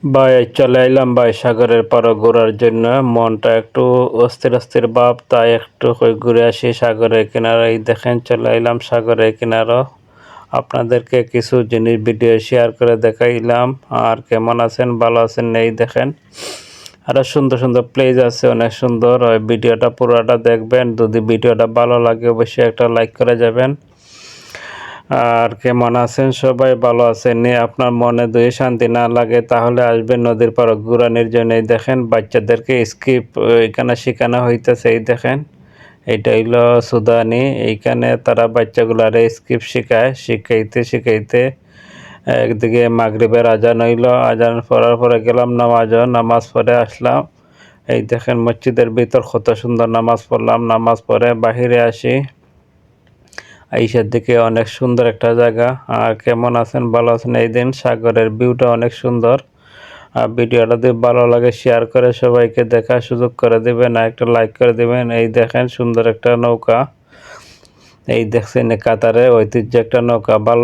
ভাই চলে আইলাম ভাই সাগরের পাড়ে ঘোরার জন্য। মনটা একটু অস্থির অস্থির ভাব, তাই একটু কই ঘুরে আসি সাগরের কিনারে। দেখেন চলে আইলাম সাগরের কিনারো। আপনাদেরকে কিছু জিনিস ভিডিও শেয়ার করে দেখাইলাম। আর কেমন আছেন, ভালো আছেন? এই দেখেন আরো সুন্দর সুন্দর প্লেস আছে, অনেক সুন্দর। ওই ভিডিওটা পুরোটা দেখবেন, যদি ভিডিওটা ভালো লাগে অবশ্যই একটা লাইক করে যাবেন। আর কেমন আছেন সবাই, ভালো আছেন? আপনার মনে যদি শান্তি না লাগে তাহলে আসবেন নদীর পাড়ে ঘুরানোর জন্য। এই দেখেন বাচ্চাদেরকে স্কিপ এখানে শেখানো হইতেছে। এই দেখেন এটা হইলো সুদানি। এইখানে তারা বাচ্চাগুলার স্কিপ শিখাইতে শিখাইতে একদিকে মাগরিবের আজান হইল, আজান পড়ার পরে গেলাম নামাজ পড়ে আসলাম। এই দেখেন মসজিদের ভিতর কত সুন্দর নামাজ পড়লাম। নামাজ পড়ে বাহিরে আসি, আইসার দিকে অনেক সুন্দর একটা জায়গা। আর কেমন আছেন, ভালো আছেন? এই দিন সাগরের ভিউটা অনেক সুন্দর। আর ভিডিওটা যদি ভালো লাগে শেয়ার করে সবাইকে দেখার সুযোগ করে দেবেন, আর একটা লাইক করে দেবেন। এই দেখেন সুন্দর একটা নৌকা, এই দেখছেন কাতারে ঐতিহ্য একটা নৌকা, ভালো